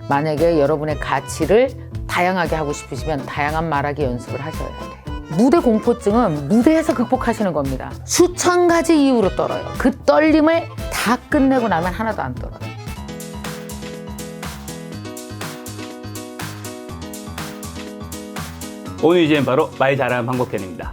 만약에 여러분의 가치를 다양하게 하고 싶으시면 다양한 말하기 연습을 하셔야 돼요. 무대 공포증은 무대에서 극복하시는 겁니다. 수천 가지 이유로 떨어요. 그 떨림을 다 끝내고 나면 하나도 안 떨어요. 오늘 주제는 바로 말 잘하는 방법 편입니다.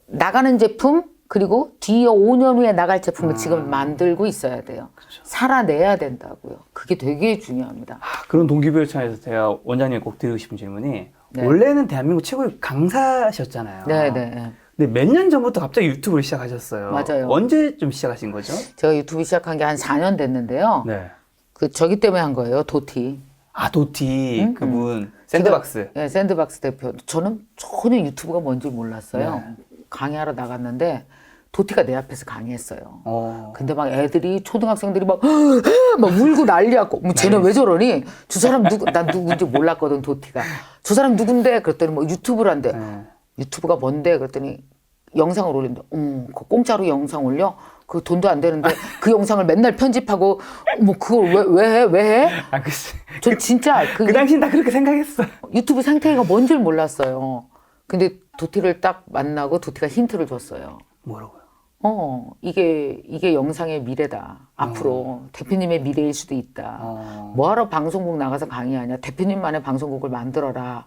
나가는 제품 그리고 뒤에 5년 후에 나갈 제품을 지금 만들고 있어야 돼요. 그렇죠. 살아내야 된다고요. 그게 되게 중요합니다. 그런 동기부여 차에서 제가 원장님 꼭 드리고 싶은 질문이 네. 원래는 대한민국 최고의 강사셨잖아요. 네네. 근데 몇 년 전부터 갑자기 유튜브를 시작하셨어요. 맞아요. 언제 좀 시작하신 거죠? 제가 유튜브 시작한 게 한 4년 됐는데요. 네. 그 저기 때문에 한 거예요. 도티. 아, 도티 응? 그분 샌드박스. 네, 샌드박스 대표. 저는 전혀 유튜브가 뭔지 몰랐어요. 네. 강의하러 나갔는데 도티가 내 앞에서 강의했어요. 어. 근데 막 애들이 초등학생들이 막 울고 난리였고 뭐 쟤는 왜 저러니? 저 사람 난 누군지 몰랐거든. 도티가. 저 사람 누군데? 그랬더니 뭐 유튜브를 한대. 네. 유튜브가 뭔데? 그랬더니 영상을 올린다. 그 공짜로 영상 올려? 그 돈도 안 되는데 그 영상을 맨날 편집하고 뭐 그걸 왜 해? 아, 글쎄. 저 진짜 그 당시엔 다 그렇게 생각했어. 유튜브 상태가 뭔 줄 몰랐어요. 근데 도티를 딱 만나고 도티가 힌트를 줬어요. 뭐라고요? 이게 영상의 미래다. 앞으로 대표님의 미래일 수도 있다. 뭐하러 방송국 나가서 강의하냐. 대표님만의 방송국을 만들어라.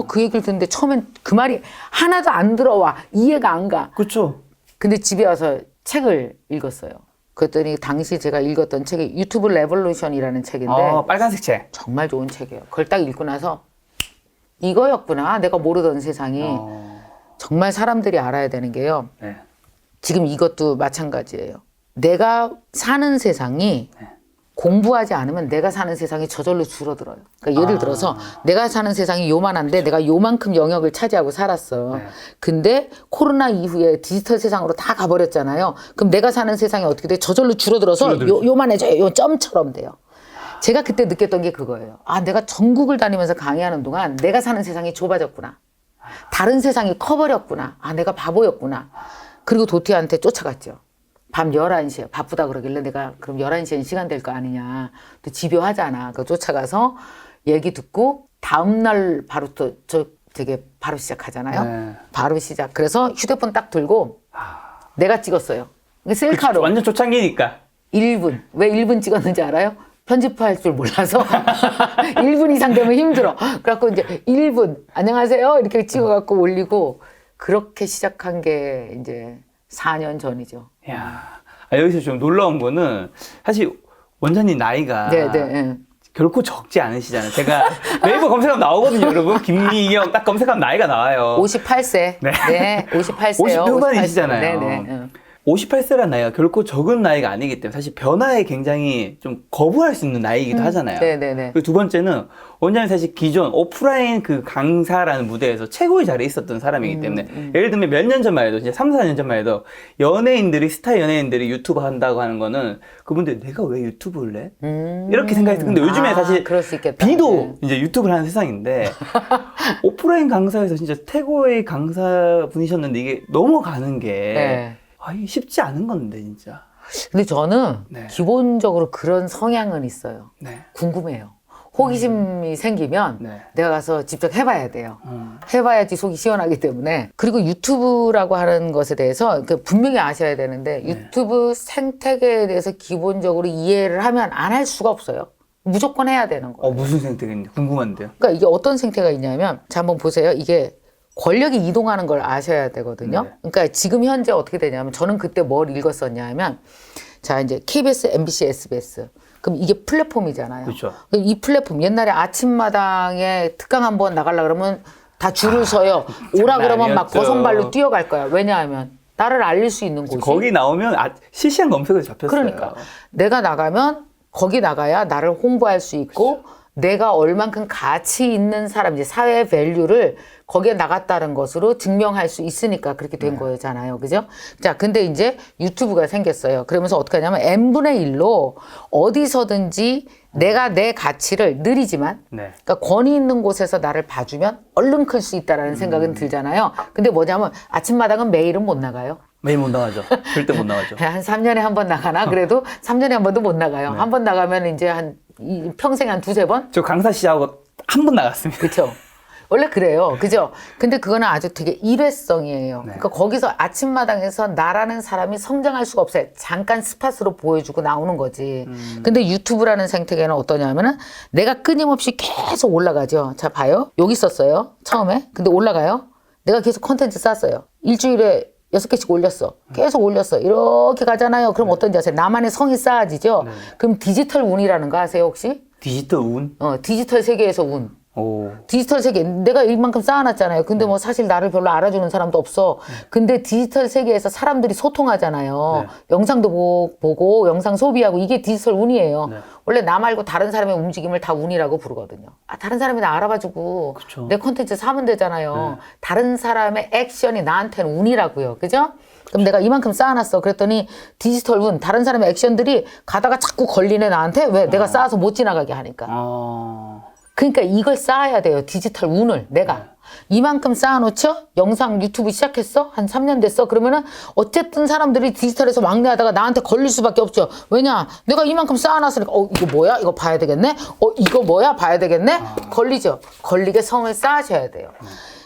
그 얘기를 듣는데 처음엔 그 말이 하나도 안 들어와. 이해가 안 가. 그렇죠. 근데 집에 와서 책을 읽었어요. 그랬더니 당시 제가 읽었던 책이 유튜브 레볼루션이라는 책인데 빨간색 책. 정말 좋은 책이에요. 그걸 딱 읽고 나서 이거였구나. 내가 모르던 세상이. 정말 사람들이 알아야 되는 게요. 네. 지금 이것도 마찬가지예요. 내가 사는 세상이 공부하지 않으면 내가 사는 세상이 저절로 줄어들어요. 그러니까 예를 들어서 내가 사는 세상이 요만한데 내가 요만큼 영역을 차지하고 살았어. 네. 근데 코로나 이후에 디지털 세상으로 다 가버렸잖아요. 그럼 내가 사는 세상이 어떻게 돼? 저절로 줄어들어서 요만해져요. 요 점처럼 돼요. 제가 그때 느꼈던 게 그거예요. 내가 전국을 다니면서 강의하는 동안 내가 사는 세상이 좁아졌구나. 다른 세상이 커버렸구나. 내가 바보였구나. 그리고 도티한테 쫓아갔죠. 밤 11시에 바쁘다 그러길래 내가 그럼 11시엔 시간 될 거 아니냐. 또 집요하잖아. 그 쫓아가서 얘기 듣고 다음날 바로 되게 바로 시작하잖아요. 네. 바로 시작. 그래서 휴대폰 딱 들고 내가 찍었어요. 셀카로. 완전 초창기니까. 1분. 왜 1분 찍었는지 알아요? 편집할 줄 몰라서 1분 이상 되면 힘들어. 그래갖고 이제 1분 안녕하세요 이렇게 찍어갖고 올리고 그렇게 시작한 게 이제 4년 전이죠. 야, 여기서 좀 놀라운 거는 사실 원장님 나이가 네. 결코 적지 않으시잖아요. 제가 네이버 검색하면 나오거든요, 여러분. 김미경 딱 검색하면 나이가 나와요. 58세. 네, 58세요. 50 후반이시잖아요. 네네. 58세란 나이가 결코 적은 나이가 아니기 때문에 사실 변화에 굉장히 좀 거부할 수 있는 나이이기도 하잖아요. 네네네. 그리고 두 번째는 원장님 사실 기존 오프라인 그 강사라는 무대에서 최고의 자리에 있었던 사람이기 때문에 예를 들면 몇 년 전만 해도 진짜 3, 4년 전만 해도 연예인들이 스타 연예인들이 유튜브 한다고 하는 거는 그분들 내가 왜 유튜브를 해? 이렇게 생각했어요. 근데 요즘에 사실 그럴 수 있겠다. 비도 이제 유튜브를 하는 세상인데 오프라인 강사에서 진짜 최고의 강사 분이셨는데 이게 넘어가는 게 이게 쉽지 않은 건데 진짜. 근데 저는 네. 기본적으로 그런 성향은 있어요. 네. 궁금해요. 호기심이 생기면 네. 내가 가서 직접 해봐야 돼요. 해봐야지 속이 시원하기 때문에. 그리고 유튜브라고 하는 것에 대해서 분명히 아셔야 되는데 유튜브 생태계에 대해서 기본적으로 이해를 하면 안 할 수가 없어요. 무조건 해야 되는 거예요. 무슨 생태계인지 궁금한데요. 그러니까 이게 어떤 생태가 있냐면 자 한번 보세요. 이게 권력이 이동하는 걸 아셔야 되거든요. 네. 그러니까 지금 현재 어떻게 되냐면 저는 그때 뭘 읽었었냐 하면 자 이제 KBS, MBC, SBS 그럼 이게 플랫폼이잖아요. 그렇죠. 이 플랫폼 옛날에 아침마당에 특강 한번 나가려 그러면 다 줄을 서요. 오라 그러면 막 장난이었죠. 버선발로 뛰어갈 거야. 왜냐하면 나를 알릴 수 있는 곳이 거기 나오면 실시간 검색어에 잡혔어요. 그러니까 내가 나가면 거기 나가야 나를 홍보할 수 있고 내가 얼만큼 가치 있는 사람, 이제 사회 밸류를 거기에 나갔다는 것으로 증명할 수 있으니까 그렇게 된 거잖아요. 그죠? 자, 근데 이제 유튜브가 생겼어요. 그러면서 어떻게 하냐면 n분의 1로 어디서든지 내가 내 가치를 느리지만 그러니까 권위 있는 곳에서 나를 봐주면 얼른 클 수 있다라는 생각은 들잖아요. 근데 뭐냐면 아침마당은 매일은 못 나가요. 매일 못 나가죠. 절대 못 나가죠. 한 3년에 한 번 나가나? 그래도 3년에 한 번도 못 나가요. 한 번 나가면 이제 한 평생에 한 두세 번? 저 강사 씨하고 한 번 나갔습니다. 그렇죠. 원래 그래요. 그죠? 근데 그거는 아주 되게 일회성이에요. 그러니까 거기서 아침마당에서 나라는 사람이 성장할 수가 없어요. 잠깐 스팟으로 보여주고 나오는 거지. 근데 유튜브라는 생태계는 어떠냐면은 내가 끊임없이 계속 올라가죠. 자, 봐요. 여기 있었어요. 처음에. 근데 올라가요. 내가 계속 컨텐츠 쌌어요. 일주일에 6개씩 올렸어. 계속 올렸어. 이렇게 가잖아요. 그럼 어떤지 아세요? 나만의 성이 쌓아지죠? 그럼 디지털 운이라는 거 아세요, 혹시? 디지털 운? 디지털 세계에서 운. 오. 디지털 세계 내가 이만큼 쌓아놨잖아요. 근데 뭐 사실 나를 별로 알아주는 사람도 없어. 근데 디지털 세계에서 사람들이 소통하잖아요. 영상도 보고 영상 소비하고 이게 디지털 운이에요. 원래 나 말고 다른 사람의 움직임을 다 운이라고 부르거든요. 다른 사람이 나 알아봐주고 그쵸. 내 콘텐츠 사면 되잖아요. 다른 사람의 액션이 나한테는 운이라고요. 그죠? 그럼 내가 이만큼 쌓아놨어. 그랬더니 디지털 운, 다른 사람의 액션들이 가다가 자꾸 걸리네 나한테. 왜? 내가 쌓아서 못 지나가게 하니까. 그러니까 이걸 쌓아야 돼요. 디지털 운을 내가. 이만큼 쌓아놓죠? 영상 유튜브 시작했어? 한 3년 됐어? 그러면은 어쨌든 사람들이 디지털에서 왕래하다가 나한테 걸릴 수밖에 없죠. 왜냐? 내가 이만큼 쌓아놨으니까 이거 뭐야? 이거 봐야 되겠네? 이거 뭐야? 봐야 되겠네? 걸리죠. 걸리게 성을 쌓으셔야 돼요.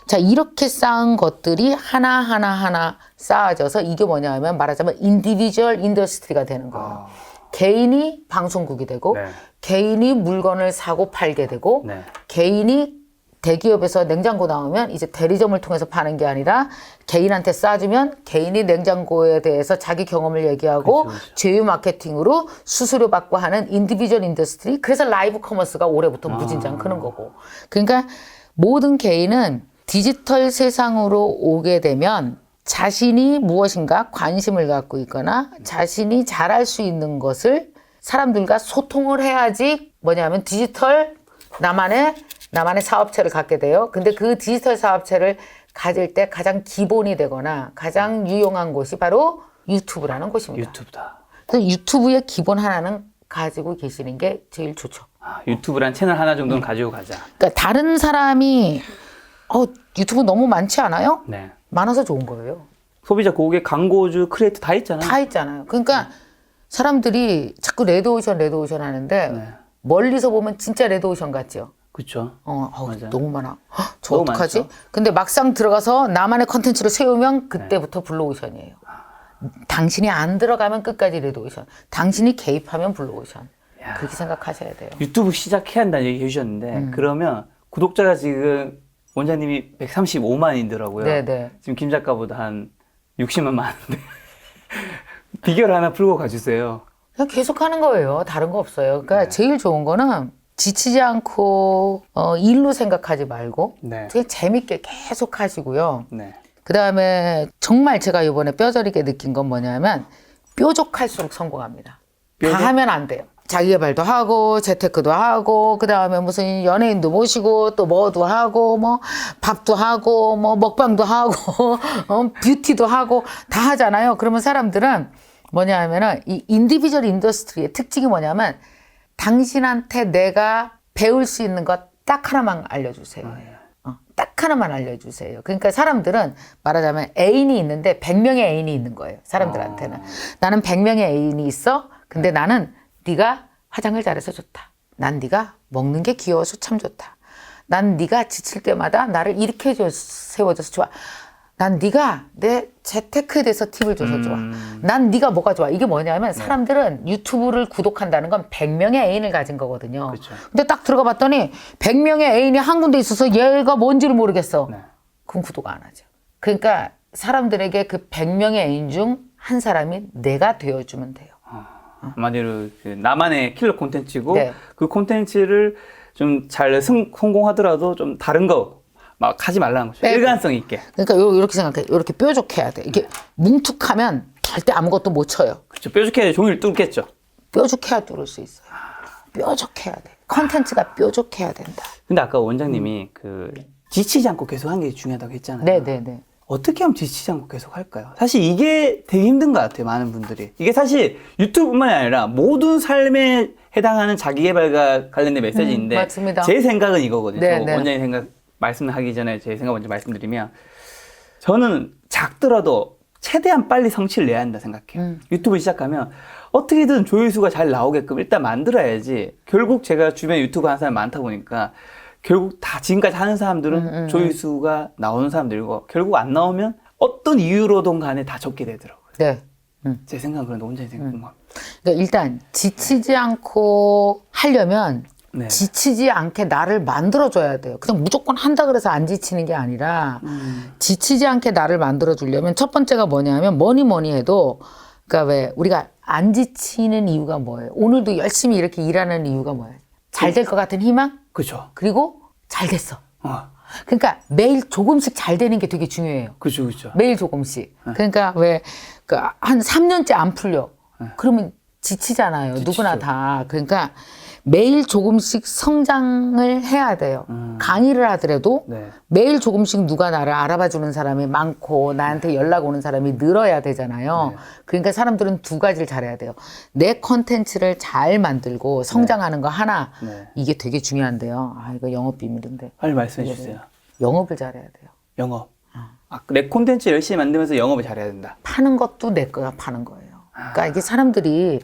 자, 이렇게 쌓은 것들이 하나 쌓아져서 이게 뭐냐 하면 말하자면 인디비주얼 인더스트리가 되는 거예요. 개인이 방송국이 되고 개인이 물건을 사고 팔게 되고 개인이 대기업에서 냉장고 나오면 이제 대리점을 통해서 파는 게 아니라 개인한테 싸주면 개인이 냉장고에 대해서 자기 경험을 얘기하고 제휴 마케팅으로 수수료 받고 하는 인디비주얼 인더스트리. 그래서 라이브 커머스가 올해부터 무진장 크는 거고. 그러니까 모든 개인은 디지털 세상으로 오게 되면 자신이 무엇인가 관심을 갖고 있거나 자신이 잘할 수 있는 것을 사람들과 소통을 해야지 뭐냐면 디지털 나만의 사업체를 갖게 돼요. 근데 그 디지털 사업체를 가질 때 가장 기본이 되거나 가장 유용한 곳이 바로 유튜브라는 곳입니다. 유튜브다. 그래서 유튜브의 기본 하나는 가지고 계시는 게 제일 좋죠. 유튜브란 채널 하나 정도는 가지고 가자. 그러니까 다른 사람이 유튜브 너무 많지 않아요? 네. 많아서 좋은 거예요. 소비자 고객, 광고주, 크리에이터 다 있잖아요. 다 있잖아요. 그러니까 사람들이 자꾸 레드오션 하는데 멀리서 보면 진짜 레드오션 같죠? 그렇죠. 너무 많아. 저 너무 어떡하지? 많죠. 근데 막상 들어가서 나만의 컨텐츠를 세우면 그때부터 블루오션이에요. 당신이 안 들어가면 끝까지 레드오션. 당신이 개입하면 블루오션. 그렇게 생각하셔야 돼요. 유튜브 시작해야 한다는 얘기 해주셨는데 그러면 구독자가 지금 원장님이 135만이더라고요. 네네. 지금 김 작가보다 한 60만 많은데 비결 하나 풀고 가주세요. 그냥 계속 하는 거예요. 다른 거 없어요. 그러니까 제일 좋은 거는 지치지 않고 일로 생각하지 말고 그냥 재밌게 계속 하시고요. 그 다음에 정말 제가 이번에 뼈저리게 느낀 건 뭐냐면 뾰족할수록 성공합니다. 다 하면 안 돼요. 자기개발도 하고 재테크도 하고 그 다음에 무슨 연예인도 모시고 또 뭐도 하고 뭐 밥도 하고 뭐 먹방도 하고 뷰티도 하고 다 하잖아요. 그러면 사람들은 뭐냐 하면은 이 인디비주얼 인더스트리의 특징이 뭐냐면 당신한테 내가 배울 수 있는 것 딱 하나만 알려주세요. 딱 하나만 알려주세요. 그러니까 사람들은 말하자면 애인이 있는데 100명의 애인이 있는 거예요. 사람들한테는. 나는 100명의 애인이 있어. 근데 나는 네가 화장을 잘해서 좋다. 난 네가 먹는 게 귀여워서 참 좋다. 난 네가 지칠 때마다 나를 일으켜 세워줘서 좋아. 난 네가 내 재테크에 대해서 팁을 줘서 좋아. 난 네가 뭐가 좋아. 이게 뭐냐면 사람들은 유튜브를 구독한다는 건 100명의 애인을 가진 거거든요. 그쵸. 근데 딱 들어가 봤더니 100명의 애인이 한 군데 있어서 얘가 뭔지를 모르겠어. 그럼 구독 안 하죠. 그러니까 사람들에게 그 100명의 애인 중 한 사람이 내가 되어주면 돼요. 한마디로 나만의 킬러 콘텐츠고 그 콘텐츠를 좀 잘 성공하더라도 좀 다른 거 막 하지 말라는 거죠. 일관성 있게. 그러니까 이렇게 생각해. 이렇게 뾰족해야 돼. 이게 뭉툭하면 절대 아무것도 못 쳐요. 그렇죠. 뾰족해야 종이를 뚫겠죠. 뾰족해야 뚫을 수 있어요. 뾰족해야 돼. 컨텐츠가 뾰족해야 된다. 근데 아까 원장님이 지치지 않고 계속 하는 게 중요하다고 했잖아요. 네네네. 어떻게 하면 지치지 않고 계속 할까요? 사실 이게 되게 힘든 것 같아요. 많은 분들이. 이게 사실 유튜브뿐만이 아니라 모든 삶에 해당하는 자기개발과 관련된 메시지인데 맞습니다. 제 생각은 이거거든요. 네네. 원장님 생각 말씀하기 전에 제 생각 먼저 말씀드리면 저는 작더라도 최대한 빨리 성취를 내야 한다 생각해요. 유튜브 시작하면 어떻게든 조회수가 잘 나오게끔 일단 만들어야지. 결국 제가 주변에 유튜브 하는 사람 많다 보니까 결국 다 지금까지 하는 사람들은 조회수가 나오는 사람들이고 결국 안 나오면 어떤 이유로든 간에 다 적게 되더라고요. 네. 제 생각은 그런데 원장님 생각 궁금합니다. 그러니까 일단 지치지 않고 하려면 네. 지치지 않게 나를 만들어줘야 돼요. 그냥 무조건 한다 그래서 안 지치는 게 아니라 지치지 않게 나를 만들어주려면 첫 번째가 뭐냐면 뭐니 해도 그러니까 왜 우리가 안 지치는 이유가 뭐예요? 오늘도 열심히 이렇게 일하는 이유가 뭐예요? 잘 될 것 같은 희망? 그죠. 그리고 잘 됐어. 그러니까 매일 조금씩 잘 되는 게 되게 중요해요. 그죠, 그죠. 매일 조금씩. 그러니까 왜 한 3년째 안 풀려. 그러면 지치잖아요. 지치죠. 누구나 다. 그러니까 매일 조금씩 성장을 해야 돼요. 강의를 하더라도 네. 매일 조금씩 누가 나를 알아봐 주는 사람이 많고 나한테 연락 오는 사람이 늘어야 되잖아요. 네. 그러니까 사람들은 두 가지를 잘해야 돼요. 내 컨텐츠를 잘 만들고 성장하는 거 하나. 네. 이게 되게 중요한데요. 아, 이거 영업 비밀인데. 빨리 말씀해 주세요. 영업을 잘해야 돼요. 영업. 내 콘텐츠 열심히 만들면서 영업을 잘해야 된다. 파는 것도 내 거가 파는 거예요. 그러니까 이게 사람들이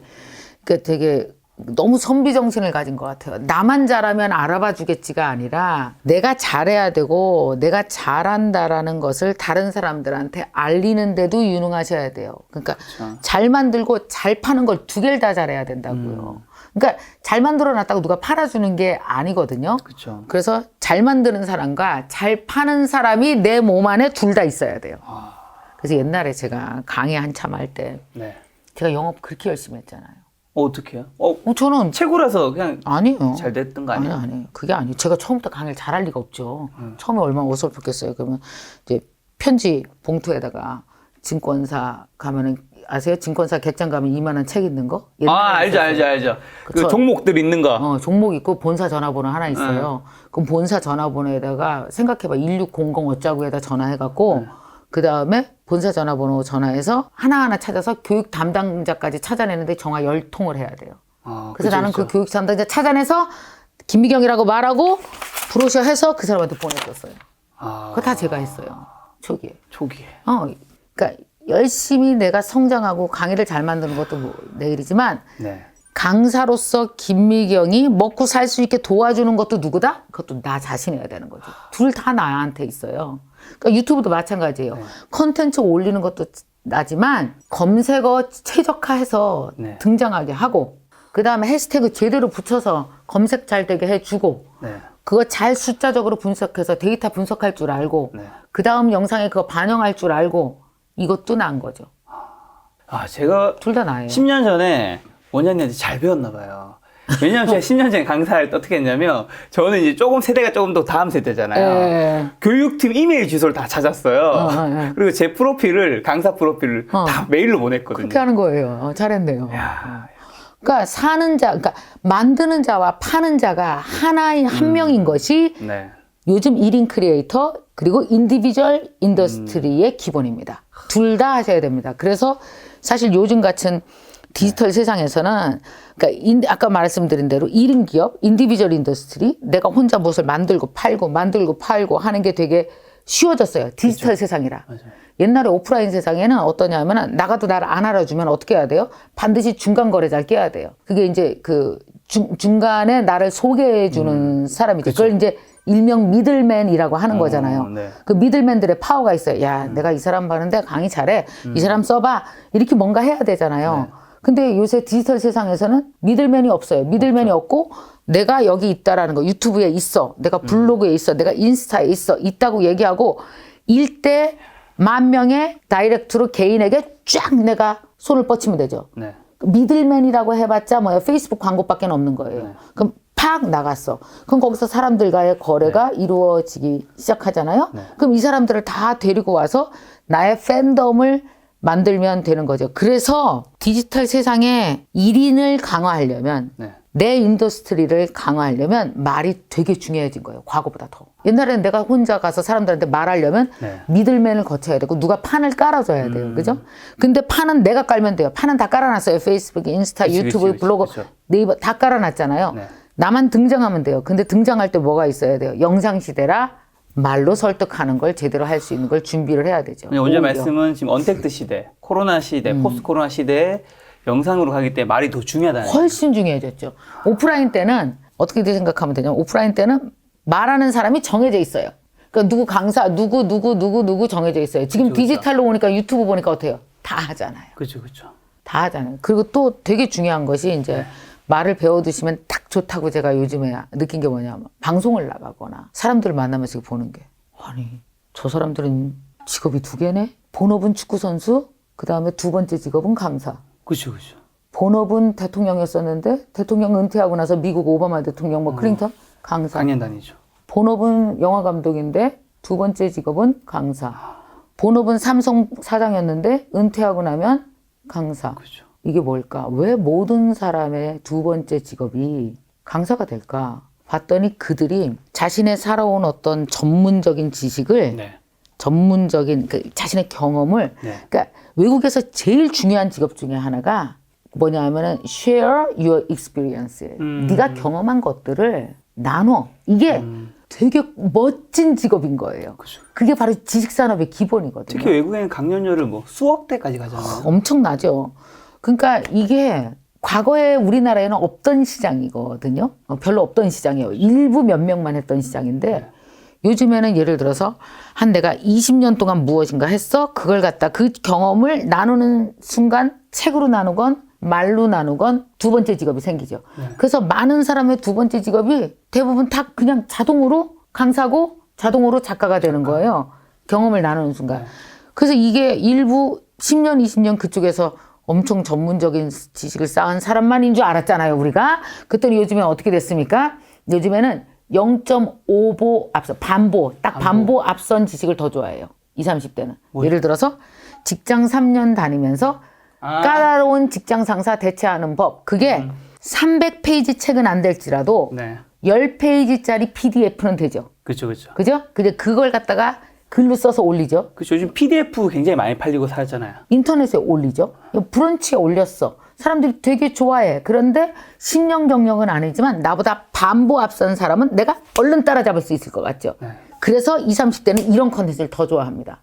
그러니까 되게 너무 선비 정신을 가진 것 같아요. 나만 잘하면 알아봐 주겠지가 아니라 내가 잘해야 되고 내가 잘한다라는 것을 다른 사람들한테 알리는데도 유능하셔야 돼요. 그러니까 그렇죠. 잘 만들고 잘 파는 걸 두 개를 다 잘해야 된다고요. 그러니까 잘 만들어 놨다고 누가 팔아주는 게 아니거든요. 그렇죠. 그래서 잘 만드는 사람과 잘 파는 사람이 내 몸 안에 둘 다 있어야 돼요. 그래서 옛날에 제가 강의 한참 할 때 네. 제가 영업 그렇게 열심히 했잖아요. 어떻게요? 저는 최고라서 그냥 아니에요. 잘 됐던 거 아니에요? 아니. 그게 아니에요. 제가 처음부터 강의를 잘할 리가 없죠. 처음에 얼마나 어설펐겠어요. 그러면 이제 편지 봉투에다가 증권사 가면은 아세요? 증권사 객장 가면 2만 원 책 있는 거? 알죠. 그 그쵸? 종목들 있는 거. 종목 있고 본사 전화번호 하나 있어요. 그럼 본사 전화번호에다가 생각해봐. 1600 어쩌고에다 전화해갖고 그 다음에 본사 전화번호 전화해서 하나하나 찾아서 교육 담당자까지 찾아내는데 전화 10통을 해야 돼요. 그래서 나는 그 교육 담당자 찾아내서 김미경이라고 말하고 브로셔 해서 그 사람한테 보내줬어요. 그거 다 제가 했어요. 초기에. 그러니까 열심히 내가 성장하고 강의를 잘 만드는 것도 뭐 내 일이지만 네. 강사로서 김미경이 먹고 살 수 있게 도와주는 것도 누구다? 그것도 나 자신이어야 되는 거죠. 둘 다 나한테 있어요. 그러니까 유튜브도 마찬가지예요. 컨텐츠 올리는 것도 나지만 검색어 최적화해서 네. 등장하게 하고 그 다음에 해시태그 제대로 붙여서 검색 잘 되게 해주고 네. 그거 잘 숫자적으로 분석해서 데이터 분석할 줄 알고 네. 그 다음 영상에 그거 반영할 줄 알고 이것도 난 거죠. 제가 둘 다 나예요. 10년 전에 원장님한테 잘 배웠나 봐요. 왜냐면 제가 10년 전에 강사를 때 어떻게 했냐면 저는 이제 세대가 조금 더 다음 세대잖아요. 교육팀 이메일 주소를 다 찾았어요. 그리고 제 프로필을 강사 프로필을 다 메일로 보냈거든요. 그렇게 하는 거예요. 잘했네요. 그러니까 그러니까 만드는 자와 파는 자가 하나의 한 명인 것이 네. 요즘 1인 크리에이터 그리고 인디비주얼 인더스트리의 기본입니다. 둘 다 하셔야 됩니다. 그래서 사실 요즘 같은 디지털 세상에서는 그러니까 아까 말씀드린 대로 1인 기업, 인디비주얼 인더스트리 내가 혼자 무엇을 만들고 팔고 하는 게 되게 쉬워졌어요. 디지털 그렇죠. 세상이라. 맞아요. 옛날에 오프라인 세상에는 어떠냐면 나가도 나를 안 알아주면 어떻게 해야 돼요? 반드시 중간 거래자를 껴야 돼요. 그게 이제 그 중간에 나를 소개해 주는 사람이죠. 그걸 이제 일명 미들맨이라고 하는 거잖아요. 네. 그 미들맨들의 파워가 있어요. 야, 내가 이 사람 봤는데 강의 잘해. 이 사람 써봐. 이렇게 뭔가 해야 되잖아요. 근데 요새 디지털 세상에서는 미들맨이 없어요. 미들맨이 없고 내가 여기 있다라는 거. 유튜브에 있어. 내가 블로그에 있어. 내가 인스타에 있다고 얘기하고 1대 10,000명의 다이렉트로 개인에게 쫙 내가 손을 뻗치면 되죠. 네. 미들맨이라고 해봤자 뭐야 페이스북 광고밖에 없는 거예요. 그럼 팍 나갔어. 그럼 거기서 사람들과의 거래가 이루어지기 시작하잖아요. 그럼 이 사람들을 다 데리고 와서 나의 팬덤을 만들면 되는 거죠. 그래서 디지털 세상에 1인을 강화하려면 내 인더스트리를 강화하려면 말이 되게 중요해진 거예요. 과거보다 더. 옛날에는 내가 혼자 가서 사람들한테 말하려면 미들맨을 거쳐야 되고 누가 판을 깔아줘야 돼요. 그죠? 근데 판은 내가 깔면 돼요. 판은 다 깔아놨어요. 페이스북, 인스타, 유튜브, 블로그, 네이버 다 깔아놨잖아요. 나만 등장하면 돼요. 근데 등장할 때 뭐가 있어야 돼요? 영상 시대라 말로 설득하는 걸 제대로 할 수 있는 걸 준비를 해야 되죠. 원장 말씀은 지금 언택트 시대, 코로나 시대, 포스트 코로나 시대에 영상으로 가기 때문에 말이 더 중요하다는 훨씬 중요해졌죠. 오프라인 때는 어떻게 생각하면 되냐면 오프라인 때는 말하는 사람이 정해져 있어요. 그러니까 누구 강사 누구 정해져 있어요. 지금 그쵸, 그쵸. 디지털로 오니까 유튜브 보니까 어때요? 다 하잖아요. 그렇죠, 그렇죠. 다 하잖아요. 그리고 또 되게 중요한 것이 이제 말을 배워두시면 딱 좋다고 제가 요즘에 느낀 게 뭐냐면 방송을 나가거나 사람들을 만나면서 보는 게 아니 저 사람들은 직업이 2개네? 본업은 축구선수, 그 다음에 2번째 직업은 강사. 그렇죠, 그렇죠. 본업은 대통령이었었는데 대통령 은퇴하고 나서 미국 오바마 대통령 뭐 클린턴 강사. 강연 다니죠. 본업은 영화 감독인데 2번째 직업은 강사. 본업은 삼성 사장이었는데 은퇴하고 나면 강사. 그렇죠. 이게 뭘까? 왜 모든 사람의 2번째 직업이 강사가 될까? 봤더니 그들이 자신의 살아온 어떤 전문적인 지식을 네. 전문적인 자신의 경험을 네. 그러니까 외국에서 제일 중요한 직업 중에 하나가 뭐냐면은 share your experience예요. 네가 경험한 것들을 나눠. 이게 되게 멋진 직업인 거예요. 그죠. 그게 바로 지식산업의 기본이거든요. 특히 외국에는 강연료를 뭐 수억 대까지 가잖아요. 엄청나죠. 그러니까 이게 과거에 우리나라에는 없던 시장이거든요. 별로 없던 시장이에요. 일부 몇 명만 했던 시장인데 요즘에는 예를 들어서 한 내가 20년 동안 무엇인가 했어. 그걸 갖다 그 경험을 나누는 순간 책으로 나누건 말로 나누건 2번째 직업이 생기죠. 그래서 많은 사람의 2번째 직업이 대부분 다 그냥 자동으로 강사고 자동으로 작가가 되는 거예요. 경험을 나누는 순간. 그래서 이게 일부 10년, 20년 그쪽에서 엄청 전문적인 지식을 쌓은 사람만인 줄 알았잖아요, 우리가. 그랬더니 요즘에 어떻게 됐습니까? 요즘에는 0.5보 앞선, 반보 앞선 지식을 더 좋아해요. 20, 30대는. 예를 들어서 직장 3년 다니면서 까다로운 직장 상사 대체하는 법. 그게 300페이지 책은 안 될지라도 네. 10페이지짜리 PDF는 되죠. 그렇죠, 그렇죠. 그죠? 근데 그걸 갖다가 글로 써서 올리죠. 그렇죠. 요즘 PDF 굉장히 많이 팔리고 살잖아요. 인터넷에 올리죠. 브런치에 올렸어. 사람들이 되게 좋아해. 그런데 10년 경력은 아니지만 나보다 반보 앞선 사람은 내가 얼른 따라잡을 수 있을 것 같죠. 그래서 20, 30대는 이런 컨텐츠를 더 좋아합니다.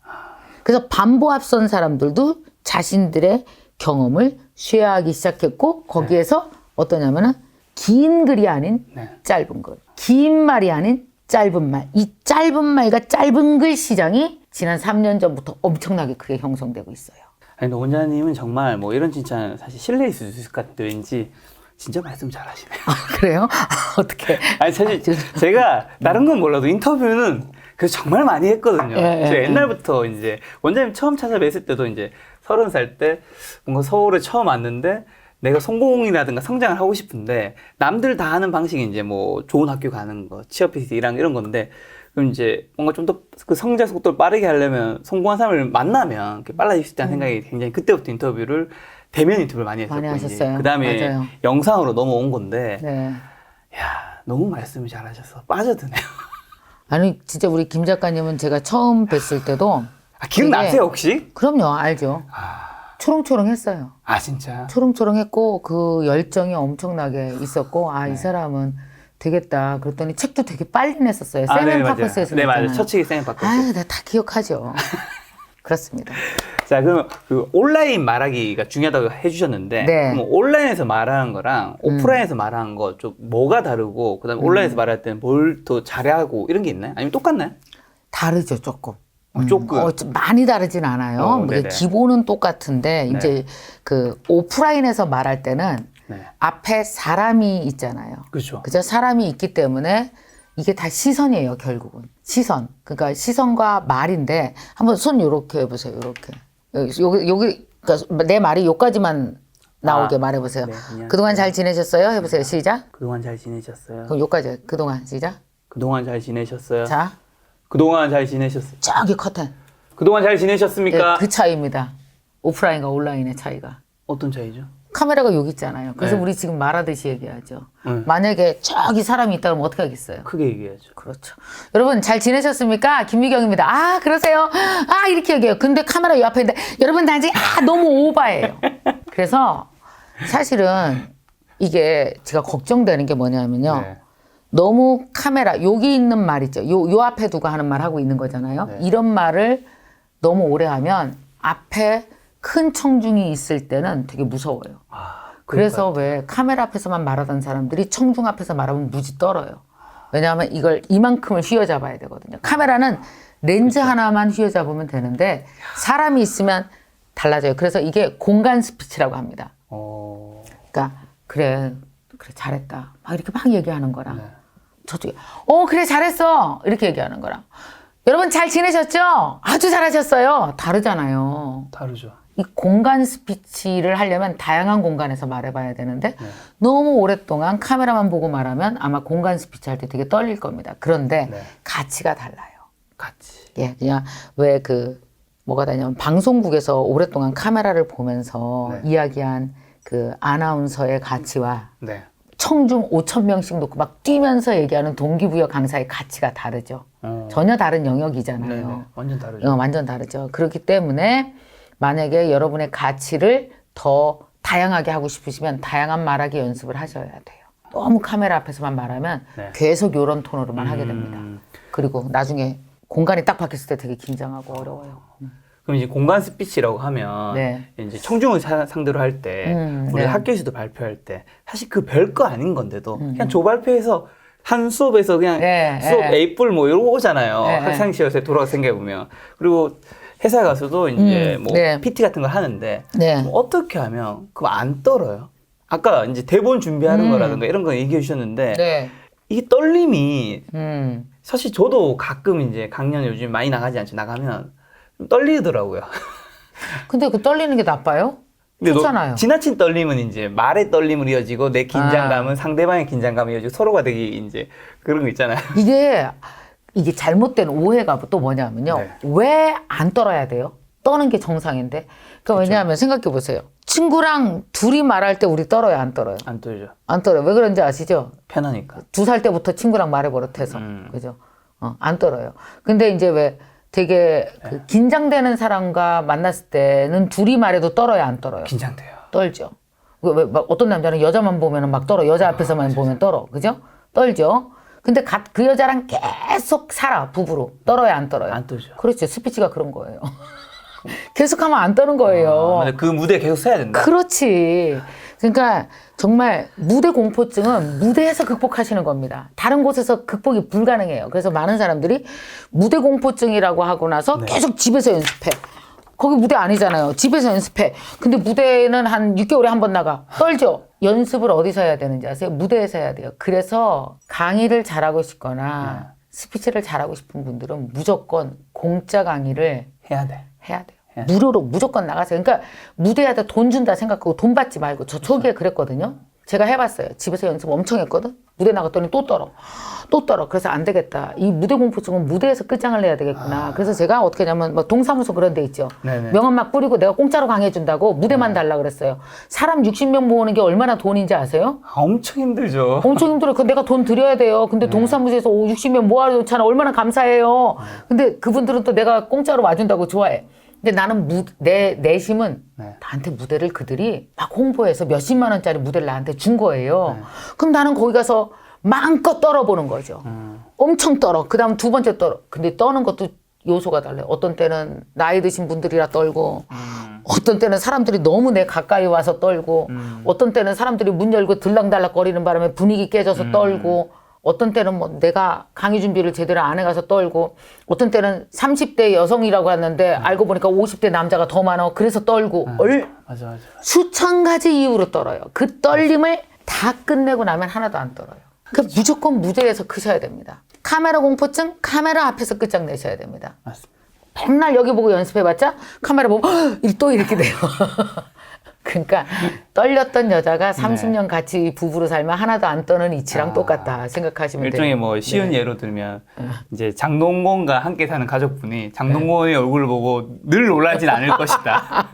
그래서 반보 앞선 사람들도 자신들의 경험을 쉐어하기 시작했고 거기에서 어떠냐면은 긴 글이 아닌 짧은 글. 긴 말이 아닌 짧은 말. 이 짧은 말과 짧은 글 시장이 지난 3년 전부터 엄청나게 크게 형성되고 있어요. 아니, 근데 원장님은 정말 뭐 이런 칭찬 사실 실례일 수도 있을 것 같은데 왠지 진짜 말씀 잘하시네요. 그래요? 어떻게? 아니 사실 제가 다른 건 몰라도 인터뷰는 그래서 정말 많이 했거든요. 제가 옛날부터 이제 원장님 처음 찾아뵀을 때도 이제 30살 때 뭔가 서울에 처음 왔는데 내가 성공이라든가 성장을 하고 싶은데 남들 다 하는 방식이 이제 뭐 좋은 학교 가는 거, 취업 이런 건데 그럼 이제 뭔가 좀 더 그 성장 속도를 빠르게 하려면 성공한 사람을 만나면 빨라질 수 있다는 생각이 굉장히 그때부터 인터뷰를 대면 인터뷰를 많이 했었고 많이 하셨어요. 그 다음에 맞아요. 영상으로 넘어온 건데 네. 야 너무 말씀을 잘하셔서 빠져드네요. 아니 진짜 우리 김 작가님은 제가 처음 뵀을 때도 기억나세요 혹시? 그럼요, 알죠. 초롱초롱했어요. 아 진짜? 초롱초롱했고 그 열정이 엄청나게 있었고 이 사람은 되겠다. 그랬더니 책도 되게 빨리 냈었어요. 세멘파커스에서 네, 냈잖아요. 맞아요. 첫 책이 세멘파커스. 아유, 내가 다 기억하죠. 그렇습니다. 자, 그럼 그 온라인 말하기가 중요하다고 해주셨는데, 네. 그럼 온라인에서 말하는 거랑 오프라인에서 말하는 거 좀 뭐가 다르고, 그다음에 온라인에서 말할 때는 뭘 더 잘하고 이런 게 있나요? 아니면 똑같나요? 다르죠, 조금. 조금. 좀 많이 다르진 않아요. 이게 네네. 기본은 똑같은데 이제 그 오프라인에서 말할 때는 네. 앞에 사람이 있잖아요. 그렇죠. 그죠? 사람이 있기 때문에 이게 다 시선이에요, 결국은. 시선. 그러니까 시선과 말인데 한번 손 요렇게 해보세요, 요렇게. 여기 그러니까 내 말이 요까지만 나오게 말해보세요. 네, 안녕하세요. 그동안 잘 지내셨어요? 해보세요, 시작. 그동안 잘 지내셨어요? 그럼 요까지, 그동안, 시작. 그동안 잘 지내셨어요? 자, 그동안 잘 지내셨어요? 저기 커튼. 그동안 잘 네, 지내셨습니까? 그 차이입니다. 오프라인과 온라인의 차이가. 어떤 차이죠? 카메라가 여기 있잖아요. 그래서 네. 우리 지금 말하듯이 얘기하죠. 만약에 저기 사람이 있다 그러면 어떻게 하겠어요? 크게 얘기하죠. 그렇죠. 여러분 잘 지내셨습니까? 김미경입니다. 아 그러세요? 아 이렇게 얘기해요. 근데 카메라 요 앞에 있는데 여러분 단지 너무 오바예요. 그래서 사실은 이게 제가 걱정되는 게 뭐냐면요. 네. 너무 카메라 여기 있는 말 있죠. 요 앞에 두고 하는 말 하고 있는 거잖아요. 네. 이런 말을 너무 오래 하면 앞에 큰 청중이 있을 때는 되게 무서워요. 그래서 왜 카메라 앞에서만 말하던 사람들이 청중 앞에서 말하면 무지 떨어요. 왜냐하면 이걸 이만큼을 휘어잡아야 되거든요. 카메라는 렌즈 하나만 휘어잡으면 되는데 사람이 있으면 달라져요. 그래서 이게 공간 스피치라고 합니다. 그러니까 그래 잘했다. 막 이렇게 막 얘기하는 거랑 저쪽에 그래 잘했어 이렇게 얘기하는 거랑 여러분 잘 지내셨죠? 아주 잘하셨어요. 다르잖아요. 다르죠. 이 공간 스피치를 하려면 다양한 공간에서 말해봐야 되는데 너무 오랫동안 카메라만 보고 말하면 아마 공간 스피치 할 때 되게 떨릴 겁니다. 그런데 가치가 달라요. 같이. 예, 그냥 왜 뭐가 다냐면 방송국에서 오랫동안 카메라를 보면서 이야기한 그 아나운서의 가치와 청중 5,000명씩 놓고 막 뛰면서 얘기하는 동기부여 강사의 가치가 다르죠. 전혀 다른 영역이잖아요. 완전 다르죠. 완전 다르죠. 그렇기 때문에 만약에 여러분의 가치를 더 다양하게 하고 싶으시면 다양한 말하기 연습을 하셔야 돼요. 너무 카메라 앞에서만 말하면 계속 이런 톤으로만 하게 됩니다. 그리고 나중에 공간이 딱 바뀌었을 때 되게 긴장하고 어려워요. 그럼 이제 공간 스피치라고 하면 이제 청중을 상대로 할 때 우리 학교에서도 발표할 때 사실 그 별거 아닌 건데도 그냥 조발표에서 한 수업에서 그냥 수업 A뿔 뭐 이러고 오잖아요. 학창 시절에 돌아가 생각해보면. 그리고 회사 가서도 이제 뭐 PT 같은 걸 하는데 뭐 어떻게 하면 그거 안 떨어요? 아까 이제 대본 준비하는 거라든가 이런 거 얘기해 주셨는데 이게 떨림이 사실 저도 가끔 이제 강연 요즘 많이 나가지 않죠. 나가면 좀 떨리더라고요. 근데 그 떨리는 게 나빠요? 좋잖아요. 지나친 떨림은 이제 말의 떨림으로 이어지고 내 긴장감은 상대방의 긴장감이 이어지고 서로가 되게 이제 그런 거 있잖아요. 이게 잘못된 오해가 또 뭐냐면요. 왜 안 떨어야 돼요? 떠는 게 정상인데. 그러니까 왜냐하면 생각해 보세요. 친구랑 둘이 말할 때 우리 떨어요, 안 떨어요? 안 떨죠. 안 떨어요. 왜 그런지 아시죠? 편하니까. 2살 때부터 친구랑 말해 버릇해서. 그죠? 안 떨어요. 근데 이제 왜 되게 그 긴장되는 사람과 만났을 때는 둘이 말해도 떨어요, 안 떨어요? 긴장돼요. 떨죠. 왜 막 어떤 남자는 여자만 보면은 막 떨어. 여자 앞에서만 보면 떨어. 그죠? 떨죠. 근데 그 여자랑 계속 살아, 부부로. 떨어요, 안 떨어요? 안 떨죠. 그렇죠. 스피치가 그런 거예요. 계속하면 안 떠는 거예요. 근데 그 무대에 계속 서야 된다. 그렇지. 그러니까 정말 무대 공포증은 무대에서 극복하시는 겁니다. 다른 곳에서 극복이 불가능해요. 그래서 많은 사람들이 무대 공포증이라고 하고 나서 계속 집에서 연습해. 거기 무대 아니잖아요. 집에서 연습해. 근데 무대는 한 6개월에 한 번 나가. 떨죠? 연습을 어디서 해야 되는지 아세요? 무대에서 해야 돼요. 그래서 강의를 잘하고 싶거나 스피치를 잘하고 싶은 분들은 무조건 공짜 강의를 해야 돼. 해야 돼요. 무료로 무조건 나가세요. 그러니까 무대에다 돈 준다 생각하고 돈 받지 말고. 저 초기에 그랬거든요. 제가 해봤어요. 집에서 연습 엄청 했거든. 무대 나갔더니 또 떨어. 그래서 안 되겠다. 이 무대 공포증은 무대에서 끝장을 내야 되겠구나. 그래서 제가 어떻게 하냐면 뭐 동사무소 그런 데 있죠. 명함 막 뿌리고 내가 공짜로 강해준다고 무대만 달라 그랬어요. 사람 60명 모으는 게 얼마나 돈인지 아세요? 엄청 힘들죠. 엄청 힘들어요. 내가 돈 드려야 돼요. 근데 동사무소에서 60명 모아놓잖아. 얼마나 감사해요. 근데 그분들은 또 내가 공짜로 와준다고 좋아해. 근데 나는 내 내심은 나한테 무대를 그들이 막 홍보해서 몇십만 원짜리 무대를 나한테 준 거예요. 그럼 나는 거기 가서 마음껏 떨어보는 거죠. 엄청 떨어. 그 다음 두 번째 떨어. 근데 떠는 것도 요소가 달라요. 어떤 때는 나이 드신 분들이라 떨고 어떤 때는 사람들이 너무 내 가까이 와서 떨고 어떤 때는 사람들이 문 열고 들락달락거리는 바람에 분위기 깨져서 떨고 어떤 때는 뭐 내가 강의 준비를 제대로 안 해가서 떨고 어떤 때는 30대 여성이라고 했는데 알고 보니까 50대 남자가 더 많아. 그래서 떨고 맞아. 수천 가지 이유로 떨어요. 그 떨림을 다 끝내고 나면 하나도 안 떨어요. 그러니까 무조건 무대에서 크셔야 됩니다. 카메라 공포증, 카메라 앞에서 끝장내셔야 됩니다. 맞습니다. 맨날 여기 보고 연습해봤자 카메라 보고 또 이렇게 돼요. 그러니까 떨렸던 여자가 30년 같이 부부로 살면 하나도 안 떠는 이치랑 똑같다 생각하시면 돼요. 일종의 뭐 쉬운 예로 들면 이제 장동건과 함께 사는 가족분이 장동건의 얼굴을 보고 늘 놀라진 않을 것이다.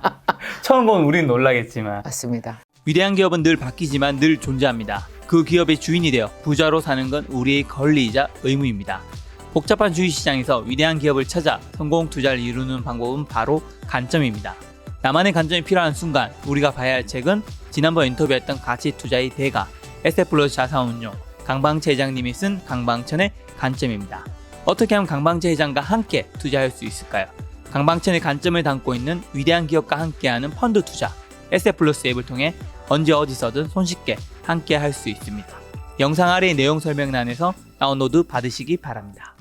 처음 보면 우린 놀라겠지만. 맞습니다. 위대한 기업은 늘 바뀌지만 늘 존재합니다. 그 기업의 주인이 되어 부자로 사는 건 우리의 권리이자 의무입니다. 복잡한 주식시장에서 위대한 기업을 찾아 성공 투자를 이루는 방법은 바로 관점입니다. 나만의 관점이 필요한 순간 우리가 봐야 할 책은 지난번 인터뷰했던 가치 투자의 대가 에셋플러스 자산운용 강방채 회장님이 쓴 강방천의 관점입니다. 어떻게 하면 강방채 회장과 함께 투자할 수 있을까요? 강방천의 관점을 담고 있는 위대한 기업과 함께하는 펀드 투자 에셋플러스 앱을 통해 언제 어디서든 손쉽게 함께 할 수 있습니다. 영상 아래 내용 설명란에서 다운로드 받으시기 바랍니다.